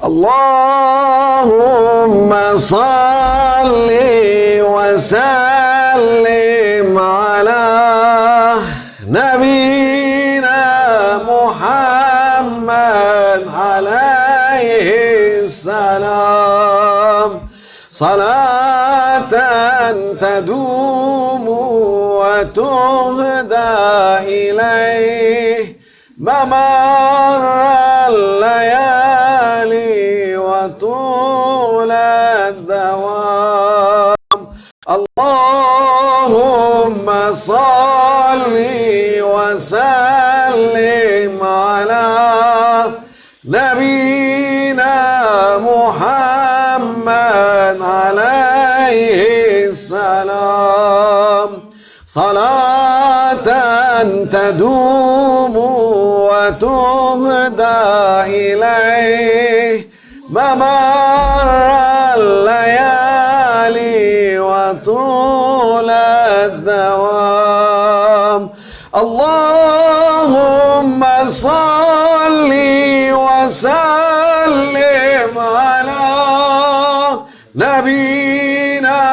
Allahümme salli ve sellim ala nebina Muhammed aleyhisselam. Salaten tedumu ve tuhda ileyh memarrel leyali ve tuled devam. Allahümme salli ve sellim ala nebina Muhammed aleyhisselam. Salaten tedumu ve tuhda ileyh memarrel leyali ve tuled devam. Allahümme salli ve sellim ala nebina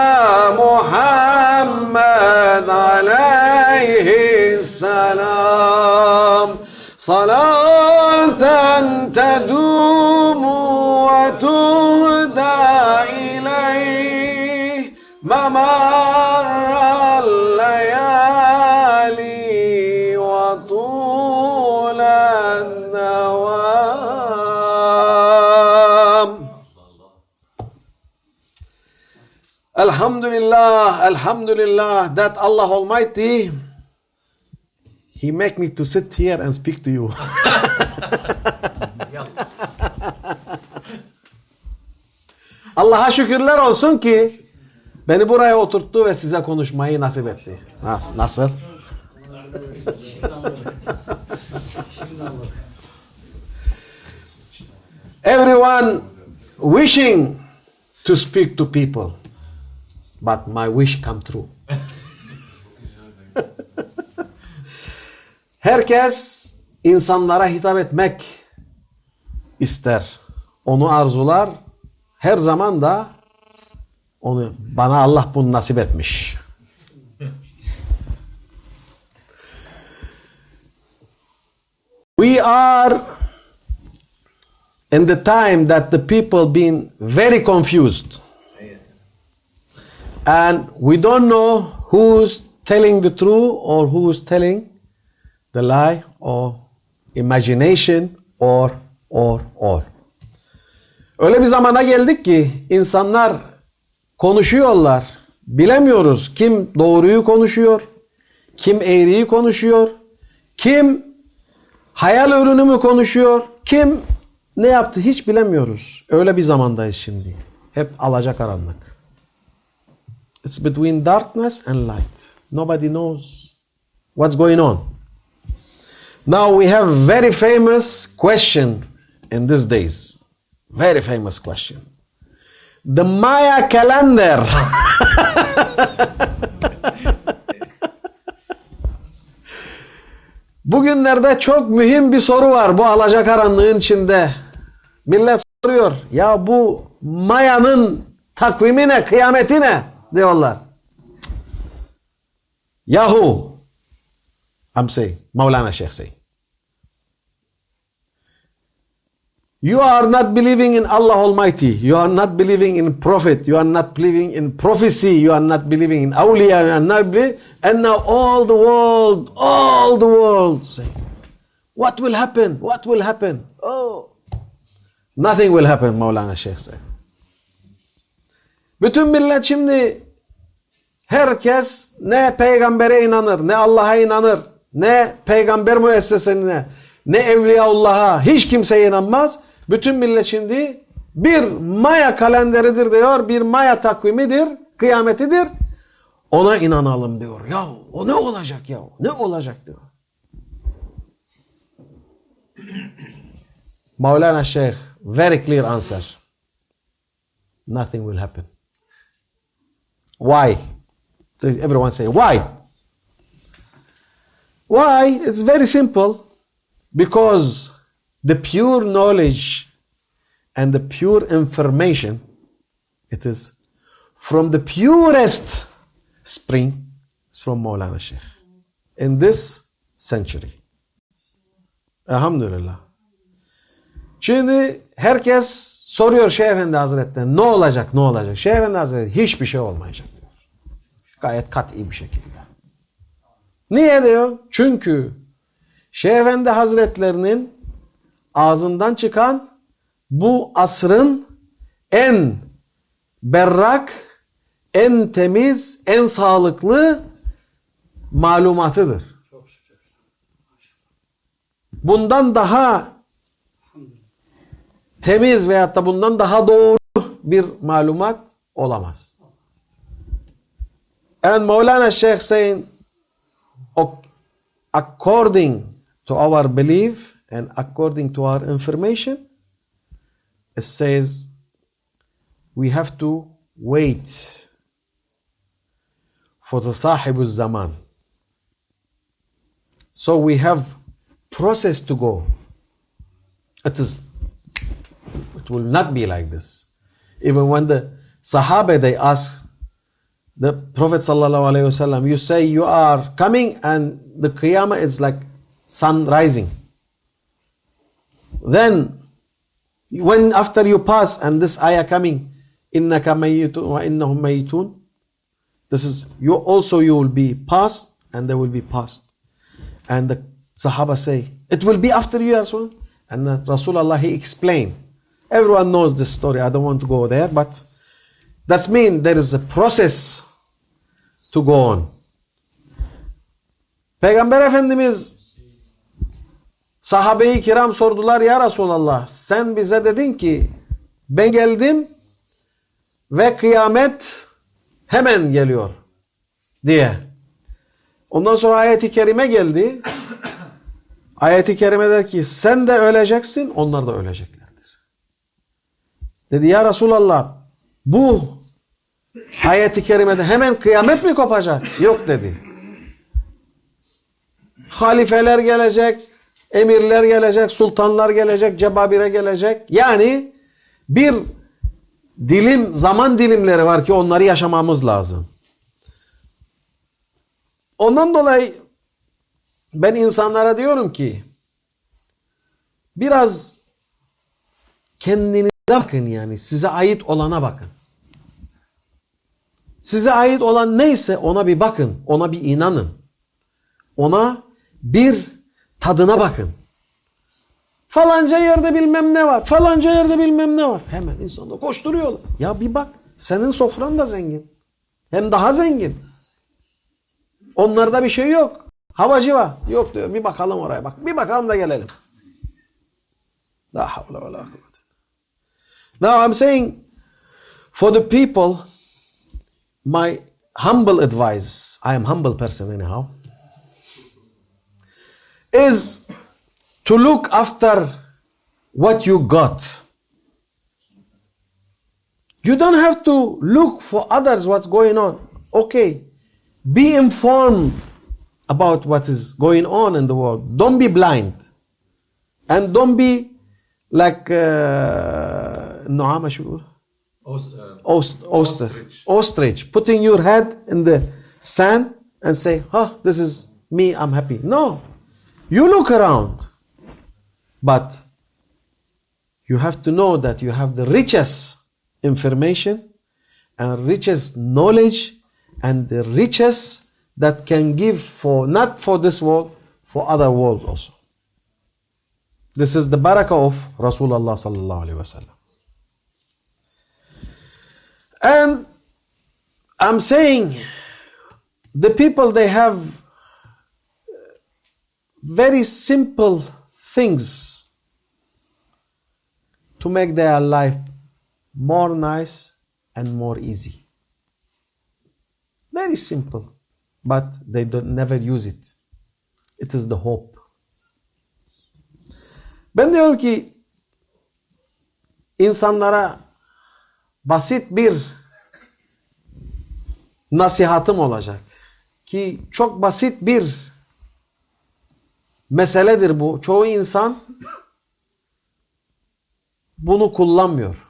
Muhammed aleyhisselam. Salaten tedumu ve tuhda ileyh memarrel leyali ve tulen devam. Elhamdülillah, elhamdülillah that Allah Almighty, He make me to sit here and speak to you. Allah'a şükürler olsun ki beni buraya oturttu ve size konuşmayı nasip etti. Nasıl? Everyone wishing to speak to people, but my wish come true. Herkes insanlara hitap etmek ister. Onu arzular. Her zaman da bana Allah bunu nasip etmiş. We are in the time that the people been very confused. And we don't know who's telling the truth or who's telling the lie or imagination or. Öyle bir zamana geldik ki insanlar konuşuyorlar. Bilemiyoruz kim doğruyu konuşuyor, kim eğriyi konuşuyor, kim hayal ürünü mü konuşuyor, kim ne yaptı hiç bilemiyoruz. Öyle bir zamandayız şimdi. Hep alacakaranlık. It's between darkness and light. Nobody knows what's going on. Now we have very famous question in these days. Very famous question. The Maya calendar. Bugünlerde çok mühim bir soru var bu alacakaranlığın içinde. Millet soruyor. Ya bu Maya'nın takvimi ne, kıyameti ne diyorlar. Yahu. I'm saying, Maulana Sheikh saying. You are not believing in Allah Almighty. You are not believing in Prophet. You are not believing in prophecy. You are not believing in awliya. You are not believing. And now all the world say, what will happen? What will happen? Oh, nothing will happen, Maulana Sheikh say. Bütün millet şimdi herkes ne peygambere inanır, ne Allah'a inanır, ne peygamber müessesesine, ne Evliyaullah'a, hiç kimseye inanmaz. Bütün millet şimdi bir Maya kalenderidir diyor, bir Maya takvimidir, kıyametidir. Ona inanalım diyor. Ya o ne olacak ya? Ne olacak diyor. Maulana Sheikh, very clear answer. Nothing will happen. Why? Everyone say, why? Why? It's very simple. Because the pure knowledge and the pure information, it is from the purest spring, it's from Maulana Sheikh in this century. Elhamdülillah. Şimdi herkes soruyor Şeyh Efendi Hazretleri, ne olacak, ne olacak? Şeyh Efendi Hazretleri, hiçbir şey olmayacak diyor. Gayet kat'i bir şekilde. Niye diyor? Çünkü Şeyh Efendi Hazretlerinin ağzından çıkan bu asrın en berrak, en temiz, en sağlıklı malumatıdır. Bundan daha temiz veyahut da bundan daha doğru bir malumat olamaz. And Maulana Sheikh saying, according to our belief and according to our information, it says we have to wait for the Sahibul Zaman. So we have process to go. It will not be like this. Even when the Sahaba, they ask the Prophet sallallahu alaihi wasallam, you say you are coming and the Qiyamah is like sun rising. Then when after you pass and this ayah coming, innaka mayyitun wa innahum mayyitun, this is you will be passed and they will be passed. And the Sahaba say, it will be after you as well. And Rasulullah, he explained. Everyone knows this story. I don't want to go there, but that means there is a process to go on. Peygamber Efendimiz sahabe-i kiram sordular, ya Resulallah, sen bize dedin ki ben geldim ve kıyamet hemen geliyor diye. Ondan sonra ayet-i kerime geldi. Ayet-i kerime der ki sen de öleceksin, onlar da öleceklerdir. Dedi ya Resulallah, bu ayet-i kerimede hemen kıyamet mi kopacak? Yok dedi. Halifeler gelecek, emirler gelecek, sultanlar gelecek, cebabire gelecek. Yani bir zaman dilimleri var ki onları yaşamamız lazım. Ondan dolayı ben insanlara diyorum ki biraz kendinize bakın, yani size ait olana bakın. Size ait olan neyse ona bir bakın, ona bir inanın. Ona bir tadına bakın. Falanca yerde bilmem ne var, falanca yerde bilmem ne var. Hemen insanlar koşturuyorlar. Ya bir bak, senin sofran da zengin. Hem daha zengin. Onlarda bir şey yok. Havacı var. Yok diyor. Bir bakalım oraya bak. Bir bakalım da gelelim. La havle ve la kuvvete. Now I'm saying for the people, my humble advice, I am humble person anyhow, is to look after what you got. You don't have to look for others what's going on. Okay. Be informed about what is going on in the world. Don't be blind. And don't be like ostrich. Putting your head in the sand and say, this is me, I'm happy. No. You look around. But you have to know that you have the richest information and richest knowledge and the riches that can give for, not for this world, for other worlds also. This is the barakah of Rasulullah sallallahu alaihi wasallam. And I'm saying, the people, they have very simple things to make their life more nice and more easy. Very simple, but they never use it. It is the hope. Ben diyorum ki insanlara basit bir nasihatım olacak. Ki çok basit bir meseledir bu. Çoğu insan bunu kullanmıyor.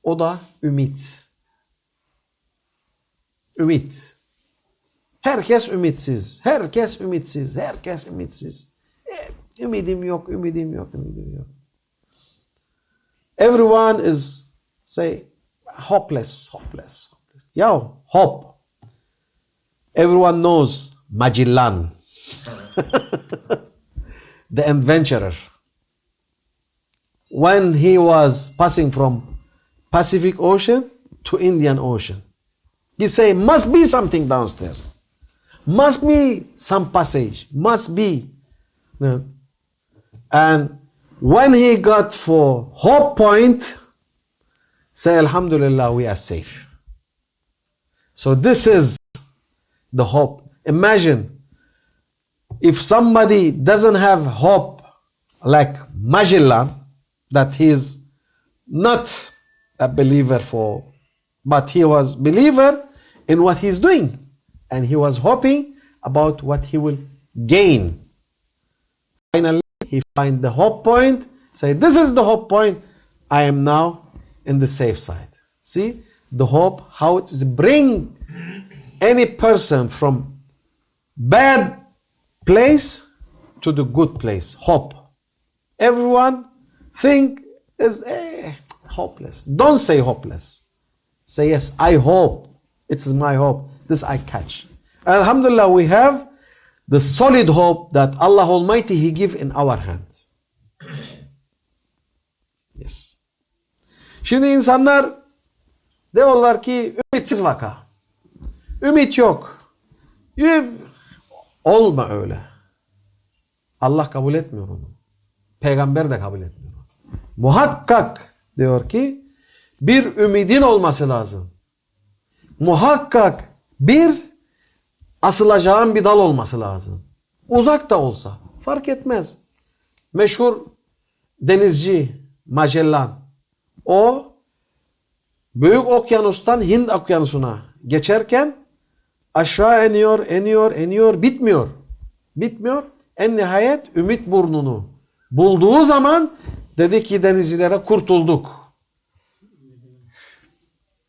O da ümit. Ümit. Herkes ümitsiz. Herkes ümitsiz. Herkes ümitsiz. Ümidim yok, ümidim yok, ümidim yok. Everyone is say hopeless, hopeless, hopeless. Yo, hope. Everyone knows Magellan, the adventurer. When he was passing from Pacific Ocean to Indian Ocean, he say, must be something downstairs. Must be some passage. Must be. And when he got for Hope Point, say, Alhamdulillah, we are safe. So this is the hope. Imagine if somebody doesn't have hope like Magellan, that he is not a believer but he was believer in what he's doing, and he was hoping about what he will gain. Finally, he find the hope point, say, this is the hope point, I am now in the safe side. See, the hope, how it is bring any person from bad place to the good place. Hope. Everyone think is hopeless. Don't say hopeless. Say, yes, I hope. It's my hope. This I catch. And alhamdulillah, we have the solid hope that Allah Almighty, He give in our hand. Yes. Şimdi insanlar diyorlar ki ümitsiz vaka. Ümit yok. Olma öyle. Allah kabul etmiyor onu. Peygamber de kabul etmiyor. Muhakkak diyor ki bir ümidin olması lazım. Muhakkak bir asılacağın bir dal olması lazım. Uzak da olsa fark etmez. Meşhur denizci Magellan, o Büyük Okyanus'tan Hint Okyanusu'na geçerken aşağı iniyor, bitmiyor. Bitmiyor. En nihayet Ümit Burnu'nu bulduğu zaman dedi ki denizcilere, kurtulduk.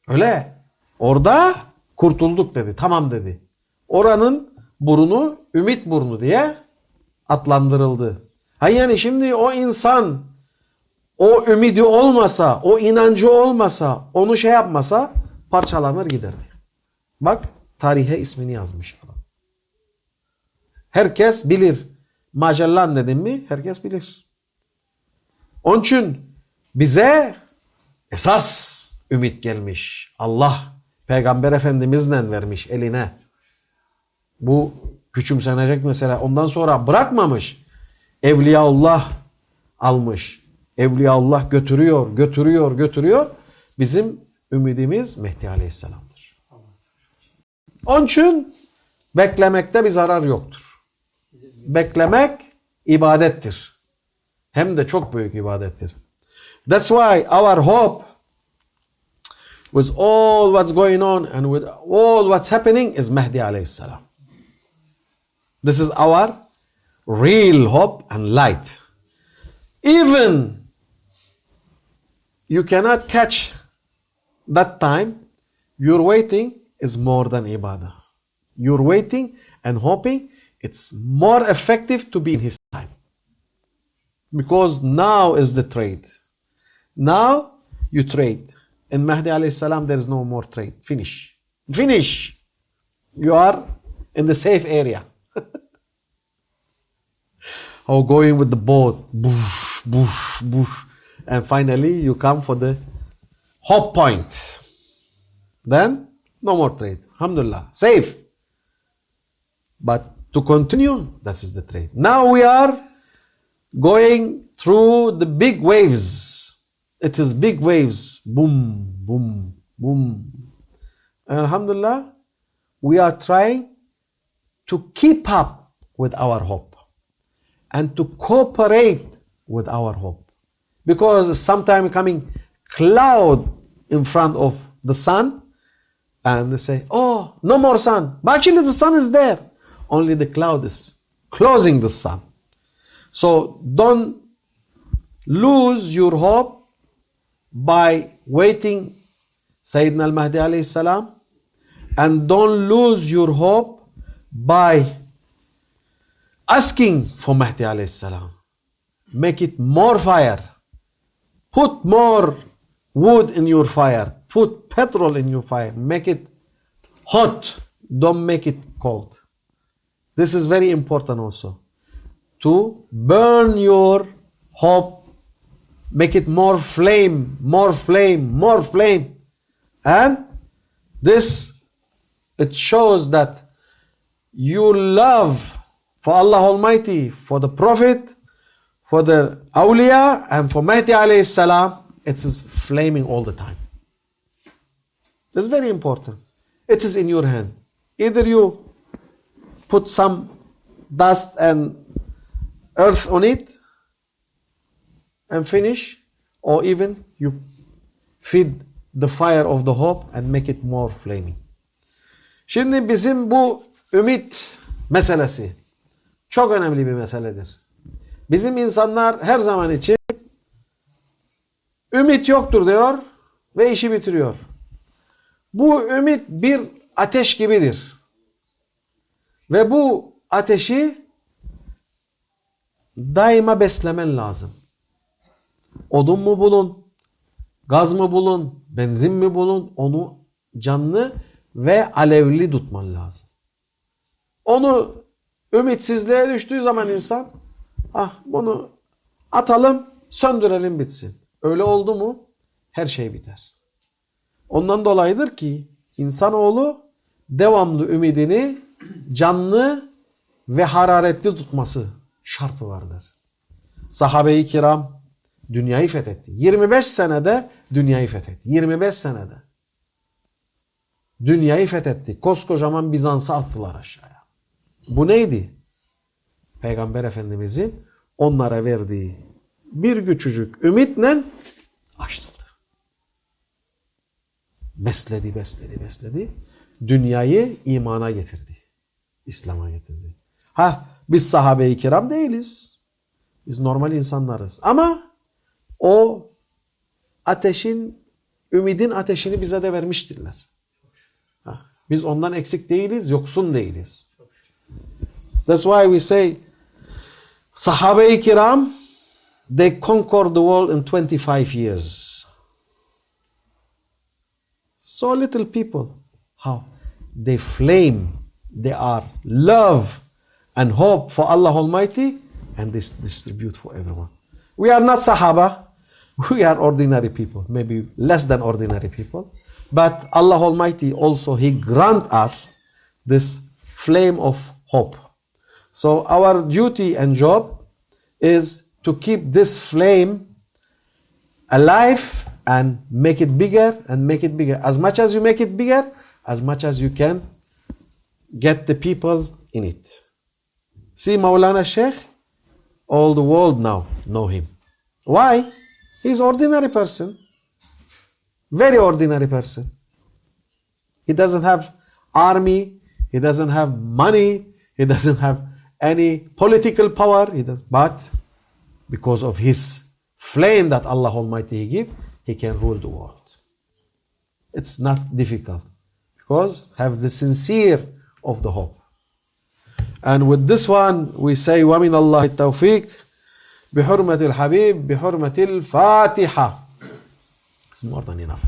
Öyle. Orada kurtulduk dedi. Tamam dedi. Oranın burnu Ümit Burnu diye adlandırıldı. Yani şimdi o insan o ümidi olmasa, o inancı olmasa, onu şey yapmasa parçalanır giderdi. Bak, tarihe ismini yazmış adam. Herkes bilir. Magellan dedim mi herkes bilir. Onun için bize esas ümit gelmiş. Allah Peygamber Efendimizle vermiş eline. Bu küçümsenecek mesele. Ondan sonra bırakmamış. Evliyaullah almış. Evliyaullah götürüyor. Bizim ümidimiz Mehdi Aleyhisselam'dır. Onun için beklemekte bir zarar yoktur. Beklemek ibadettir. Hem de çok büyük ibadettir. That's why our hope with all what's going on and with all what's happening is Mehdi Aleyhisselam. This is our real hope and light. Even you cannot catch that time, your waiting is more than ibadah. Your waiting and hoping, it's more effective to be in his time. Because now is the trade. Now you trade. In Mahdi alayhi salam there is no more trade. Finish. Finish. You are in the safe area. Or going with the boat. Boosh. And finally you come for the hope point. Then no more trade. Alhamdulillah. Safe. But to continue, that is the trade. Now we are going through the big waves. It is big waves. Boom, boom, boom. And alhamdulillah, we are trying to keep up with our hope and to cooperate with our hope. Because sometimes coming cloud in front of the sun and they say, oh, no more sun. But actually the sun is there. Only the cloud is closing the sun. So don't lose your hope by waiting Sayyidina al-Mahdi alayhi salam, and don't lose your hope by asking for Mahdi alayhi salam. Make it more fire. Put more wood in your fire. Put petrol in your fire. Make it hot. Don't make it cold. This is very important also. To burn your hope. Make it more flame, more flame, more flame. And this, it shows that you love for Allah Almighty, for the Prophet, for the awliya, and for Mahdi alayhi salam. It is flaming all the time. That's very important. It is in your hand. Either you put some dust and earth on it and finish, or even you feed the fire of the hope and make it more flaming. Şimdi bizim bu ümit meselesi çok önemli bir meseledir. Bizim insanlar her zaman için ümit yoktur diyor ve işi bitiriyor. Bu ümit bir ateş gibidir. Ve bu ateşi daima beslemen lazım. Odun mu bulun, gaz mı bulun, benzin mi bulun, onu canlı ve alevli tutman lazım. Onu ümitsizliğe düştüğü zaman insan, bunu atalım, söndürelim bitsin. Öyle oldu mu her şey biter. Ondan dolayıdır ki insanoğlu devamlı ümidini canlı ve hararetli tutması şartı vardır. Sahabe-i kiram dünyayı fethetti. 25 senede dünyayı fethetti. 25 senede. Dünyayı fethetti. Koskocaman Bizans'ı attılar aşağıya. Bu neydi? Peygamber Efendimizin onlara verdiği bir küçücük ümitle açtırdı. Besledi, besledi, besledi. Dünyayı imana getirdi. İslam'a getirdi. Biz sahabe-i kiram değiliz. Biz normal insanlarız. Ama o ateşin, ümidin ateşini bize de vermiştirler. Biz ondan eksik değiliz, yoksun değiliz. That's why we say sahabe-i kiram, they conquered the world in 25 years. So little people. How? They flame. They are love and hope for Allah Almighty, and they distribute for everyone. We are not Sahaba. We are ordinary people, maybe less than ordinary people. But Allah Almighty also, He grant us this flame of hope. So our duty and job is to keep this flame alive and make it bigger and make it bigger. As much as you make it bigger, as much as you can get the people in it. See Maulana Sheikh? All the world now know him. Why? He's ordinary person. Very ordinary person. He doesn't have army. He doesn't have money. He doesn't have any political power. But because of his flame that Allah Almighty give, he can rule the world. It's not difficult. Because have the sincere of the hope. And with this one we say وَمِنَ اللَّهِ التَّوْفِيقِ بِحُرْمَةِ الْحَبِيبِ بِحُرْمَةِ الْفَاتِحَةِ. It's more than enough.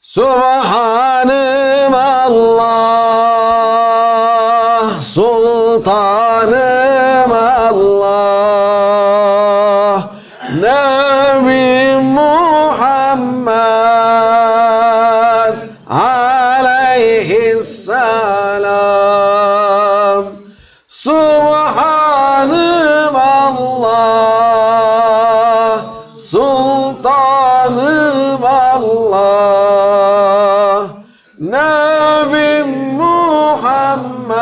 Subhanım Allah, Sultanım Allah, Nebi Muhammed aleyhisselam. Subhanım Allah, Sultanım Allah, Nebi Muhammed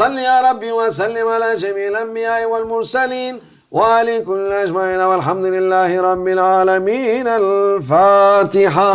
صل يا ربي وسلم على جميع الأنبياء والمرسلين وعلى كل أجمعين والحمد لله رب العالمين. الفاتحة.